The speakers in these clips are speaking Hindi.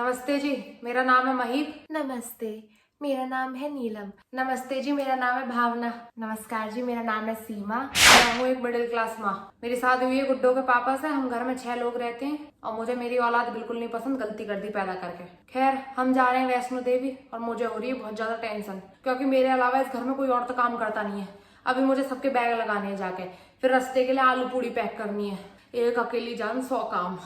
नमस्ते जी, मेरा नाम है महीप। नमस्ते, मेरा नाम है नीलम। नमस्ते जी, मेरा नाम है भावना। नमस्कार जी, मेरा नाम है सीमा। मैं हूँ एक मिडिल क्लास माँ। मेरी शादी हुई है गुड्डो के पापा से। हम घर में 6 लोग रहते हैं और मुझे मेरी औलाद बिल्कुल नहीं पसंद, गलती कर दी पैदा करके। खैर, हम जा रहे हैं वैष्णो देवी और मुझे हो रही है बहुत ज्यादा टेंशन, क्योंकि मेरे अलावा इस घर में कोई और तो काम करता नहीं है। अभी मुझे सबके बैग लगाने हैं जाके, फिर रास्ते के लिए आलू पूड़ी पैक करनी है। एक अकेली जान 100 काम।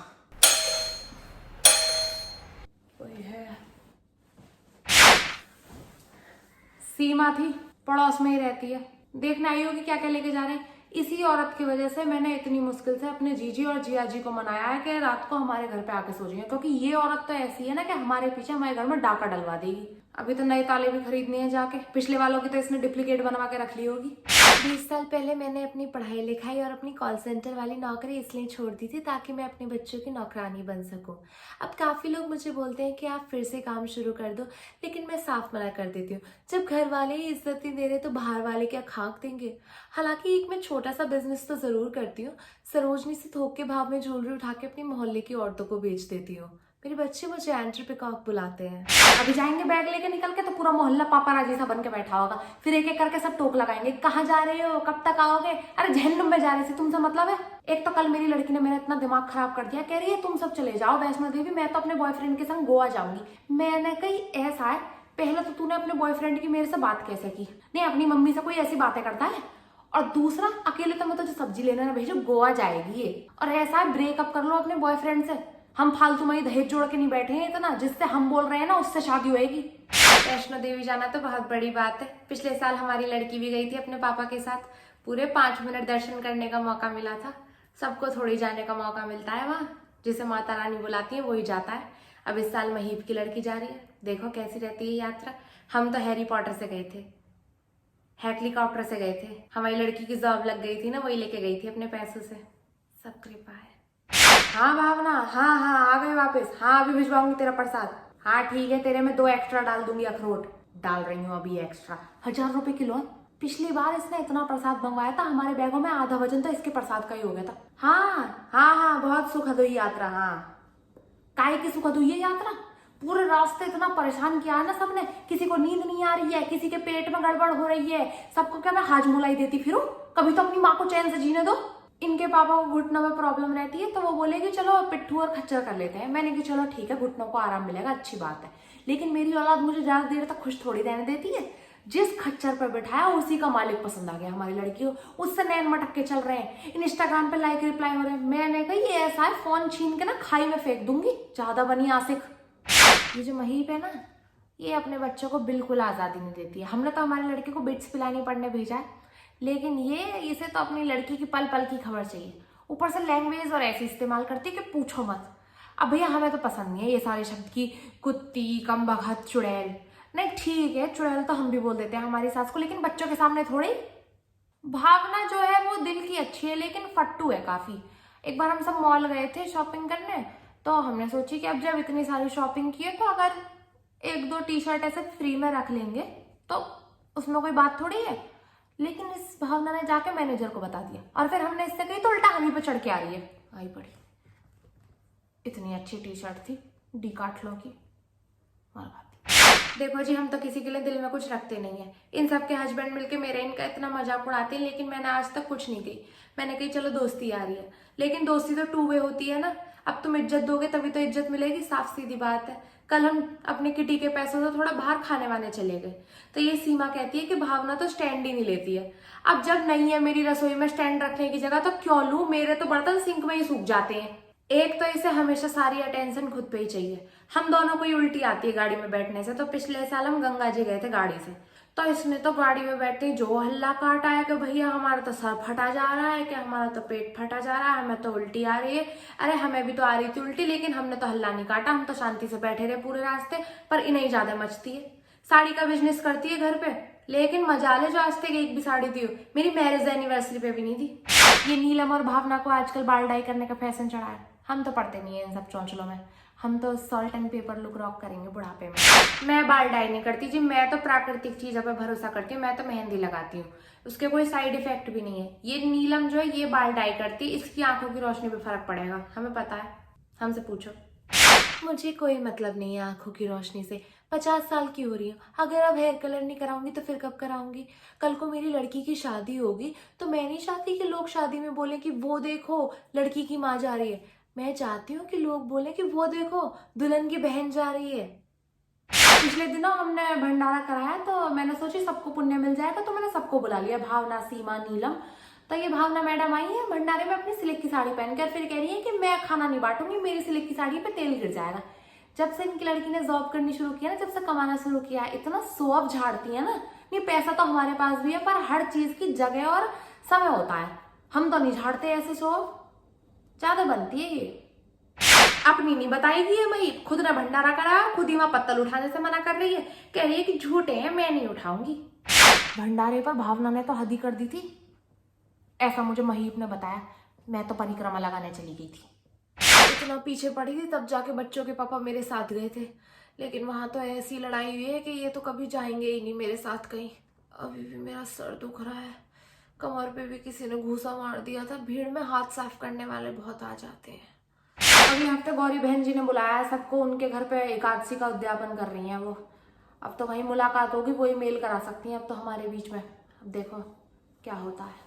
कोई है? सीमा थी, पड़ोस में ही रहती है। देखने आई होगी क्या क्या लेके जा रहे हैं। इसी औरत की वजह से मैंने इतनी मुश्किल से अपने जीजी और जिया जी को मनाया है कि रात को हमारे घर पे आके सो जाएंगे, क्योंकि ये औरत तो ऐसी है ना कि हमारे पीछे हमारे घर में डाका डलवा देगी। अभी तो नए ताले भी खरीदने हैं जाके। पिछले वालों की तो इसने डुप्लीकेट बनवा के रख ली होगी। 20 साल पहले मैंने अपनी पढ़ाई लिखाई और अपनी कॉल सेंटर वाली नौकरी इसलिए छोड़ दी थी ताकि मैं अपने बच्चों की नौकरानी बन सकूं। अब काफ़ी लोग मुझे बोलते हैं कि आप फिर से काम शुरू कर दो, लेकिन मैं साफ मना कर देती हूँ। जब घर वाले ही इज्जत नहीं दे रहे तो बाहर वाले क्या खाक देंगे। हालांकि एक मैं छोटा सा बिजनेस तो ज़रूर करती हूँ। सरोजनी से थोक के भाव में ज्वेलरी उठा के अपनी मोहल्ले की औरतों को बेच देती हूँ। मेरे बच्चे मुझे एंट्री पिकॉक बुलाते हैं। अभी जाएंगे बैग लेके निकल के तो पूरा मोहल्ला पापाराजी सा बन के बैठा होगा। फिर एक एक करके सब टोक लगाएंगे, कहाँ जा रहे हो, कब तक आओगे। अरे जहन्नुम में जा रहे थे, तुमसे मतलब है। एक तो कल मेरी लड़की ने मेरा इतना दिमाग खराब कर दिया, कह रही है तुम सब चले जाओ वैष्णो देवी, मैं तो अपने बॉयफ्रेंड के संग गोवा जाऊंगी। मैंने कही ऐसा है, पहले तो तूने अपने बॉयफ्रेंड की मेरे से बात कैसे की? नहीं, अपनी मम्मी से कोई ऐसी बातें करता है? और दूसरा, अकेले तो मैं तुझे सब्जी लेने ना भेजो, गोवा जाएगी ये। और ऐसा है, ब्रेकअप कर लो अपने बॉयफ्रेंड से। हम फालतू में दहेज जोड़ के नहीं बैठे हैं इतना, जिससे हम बोल रहे हैं ना उससे शादी होएगी। वैष्णो देवी जाना तो बहुत बड़ी बात है। पिछले साल हमारी लड़की भी गई थी अपने पापा के साथ। पूरे 5 मिनट दर्शन करने का मौका मिला था। सबको थोड़ी जाने का मौका मिलता है वहाँ। जिसे माता रानी बुलाती है वही जाता है। अब इस साल महीप की लड़की जा रही है, देखो कैसी रहती है यात्रा। हम तो हैरी पॉटर से गए थे, हेलीकॉप्टर से गए थे। हमारी लड़की की जॉब लग गई थी ना, वही लेके गई थी अपने पैसों से। सब कृपा है। हाँ भावना, हाँ हाँ आ गए वापस। हाँ अभी भिजवाऊंगी तेरा प्रसाद। हाँ ठीक है, तेरे में 2 एक्स्ट्रा डाल दूंगी अखरोट। डाल रही हूँ अभी एक्स्ट्रा। 1000 रुपए किलो। पिछली बार इसने इतना प्रसाद मंगवाया था, हमारे बैगों में आधा वजन तो इसके प्रसाद का ही हो गया था। हाँ हाँ हाँ, बहुत सुखद हुई यात्रा। हाँ, काय की सुखद हुई है यात्रा। पूरे रास्ते इतना परेशान किया है ना सबने। किसी को नींद नहीं आ रही है, किसी के पेट में गड़बड़ हो रही है। सबको क्या मैं हाजमुलाई देती फिरूं? कभी तो अपनी माँ को चैन से जीने दो। इनके पापा को घुटनों में प्रॉब्लम रहती है तो वो बोलेगी चलो पिट्ठू और खच्चर कर लेते हैं। मैंने कहा चलो ठीक है, घुटनों को आराम मिलेगा, अच्छी बात है। लेकिन मेरी औलाद मुझे ज्यादा देर तक खुश थोड़ी रहने देती है। जिस खच्चर पर बैठाया उसी का मालिक पसंद आ गया हमारी लड़की को। उससे नैन मटक के चल रहे हैं, इंस्टाग्राम पे लाइक रिप्लाई हो रहे हैं। मैंने कहा ये ऐसा है, फोन छीन के ना खाई में फेंक दूंगी, ज्यादा बनी आसिक। ये जो महीप है ना, ये अपने बच्चों को बिल्कुल आज़ादी नहीं देती है। हमने तो हमारी लड़की को बिट्स पिलानी पढ़ने भेजा है, लेकिन ये इसे तो अपनी लड़की की पल पल की खबर चाहिए। ऊपर से लैंग्वेज और ऐसी इस्तेमाल करती है कि पूछो मत। अब भैया हमें तो पसंद नहीं है ये सारे शब्द की कुत्ती, कमबख्त, चुड़ैल। नहीं ठीक है, चुड़ैल तो हम भी बोल देते हैं हमारी सास को, लेकिन बच्चों के सामने थोड़ी। भावना जो है वो दिल की अच्छी है लेकिन फट्टू है काफी। एक बार हम सब मॉल गए थे शॉपिंग करने, तो हमने सोची कि अब जब इतनी सारी शॉपिंग की है तो अगर 1-2 टी शर्ट ऐसे फ्री में रख लेंगे तो उसमें कोई बात थोड़ी है। लेकिन इस भावना ने जाके मैनेजर को बता दिया और फिर हमने इससे कही तो उल्टा हम ही पे चढ़ के आ रही है। आई पड़ी, इतनी अच्छी टी शर्ट थी डीकार्थलो की, मार खाती। देखो जी, हम तो किसी के लिए दिल में कुछ रखते नहीं है। इन सब के हस्बैंड मिलके मेरे इनका इतना मजाक उड़ाते हैं, लेकिन मैंने आज तक कुछ नहीं की। मैंने कही चलो दोस्ती आ रही है, लेकिन दोस्ती तो 2 वे होती है ना। अब तुम इज्जत दोगे तभी तो इज्जत मिलेगी, साफ सीधी बात है। कल हम अपने किटी के पैसों से थोड़ा बाहर खाने वाने चले गए, तो ये सीमा कहती है कि भावना तो स्टैंड ही नहीं लेती है। अब जब नहीं है मेरी रसोई में स्टैंड रखने की जगह तो क्यों लूं, मेरे तो बर्तन सिंक में ही सूख जाते हैं। एक तो इसे हमेशा सारी अटेंशन खुद पे ही चाहिए। हम दोनों को ही उल्टी आती है गाड़ी में बैठने से। तो पिछले साल हम गंगा जी गए थे गाड़ी से, तो इसने तो गाड़ी में बैठते ही जो हल्ला काटा है कि भैया हमारा तो सर फटा जा रहा है, कि हमारा तो पेट फटा जा रहा है, हमें तो उल्टी आ रही है। अरे हमें भी तो आ रही थी उल्टी, लेकिन हमने तो हल्ला नहीं काटा, हम तो शांति से बैठे रहे पूरे रास्ते। पर इन्हें ज्यादा मचती है। साड़ी का बिजनेस करती है घर पे, लेकिन मजा ले जो आज तक एक भी साड़ी दी हो। मेरी मैरिज एनिवर्सरी पे भी नहीं दी। ये नीलम और भावना को आजकल बाल डाई करने का फैशन चढ़ा है। हम तो पढ़ते नहीं है इन सब चौंचलों में। हम तो salt and paper look rock करेंगे बुढ़ापे में। मैं बाल डाई नहीं करती जी, मैं तो प्राकृतिक चीजों पे भरोसा करती हूँ। मैं तो मेहंदी लगाती हूँ, उसके कोई साइड इफेक्ट भी नहीं है। ये नीलम जो है ये बाल डाई करती है, इसकी आंखों की रोशनी पे फर्क पड़ेगा, हमें पता है। हमसे पूछो। मुझे कोई मतलब नहीं है आंखों की रोशनी से। 50 साल की हो रही हूँ, अगर अब हेयर कलर नहीं कराऊंगी तो फिर कब कराऊंगी? कल को मेरी लड़की की शादी होगी तो मैं नहीं चाहती कि लोग शादी में बोले कि वो देखो लड़की की माँ जा रही है। मैं चाहती हूँ कि लोग बोले कि वो देखो दुल्हन की बहन जा रही है। पिछले दिनों हमने भंडारा कराया तो मैंने सोची सबको पुण्य मिल जाएगा, तो मैंने सबको बुला लिया, भावना, सीमा, नीलम। तो ये भावना मैडम आई है भंडारे में अपनी सिल्क की साड़ी पहनकर, फिर कह रही है कि मैं खाना नहीं बांटूंगी, मेरी सिल्क की साड़ी पे तेल गिर जाएगा। जब से इनकी लड़की ने जॉब करनी शुरू किया ना, जब से कमाना शुरू किया, इतना शो ऑफ झाड़ती है ना। नहीं, पैसा तो हमारे पास भी है पर हर चीज की जगह और समय होता है। हम तो नहीं झाड़ते ऐसे शो ऑफ, ज्यादा बनती है ये। अपनी नहीं बताएगी ये भाई, खुद ने भंडारा कराया, खुद ही वहां पत्तल उठाने से मना कर रही है, कह रही है कि झूठे हैं, मैं नहीं उठाऊंगी। भंडारे पर भावना ने तो हद ही कर दी थी, ऐसा मुझे महीप ने बताया। मैं तो परिक्रमा लगाने चली गई थी। इतना पीछे पड़ी थी तब जाके बच्चों के पापा मेरे साथ गए थे, लेकिन वहां तो ऐसी लड़ाई हुई है कि ये तो कभी जाएंगे ही नहीं मेरे साथ कहीं। अभी भी मेरा सर दुख रहा है, कमर पे भी किसी ने घूसा मार दिया था। भीड़ में हाथ साफ करने वाले बहुत आ जाते हैं। अगले हफ्ते गौरी बहन जी ने बुलाया है सबको, उनके घर पे एकादशी का उद्यापन कर रही हैं वो। अब तो वही मुलाकात होगी, वही मेल करा सकती हैं अब तो हमारे बीच में। अब देखो क्या होता है।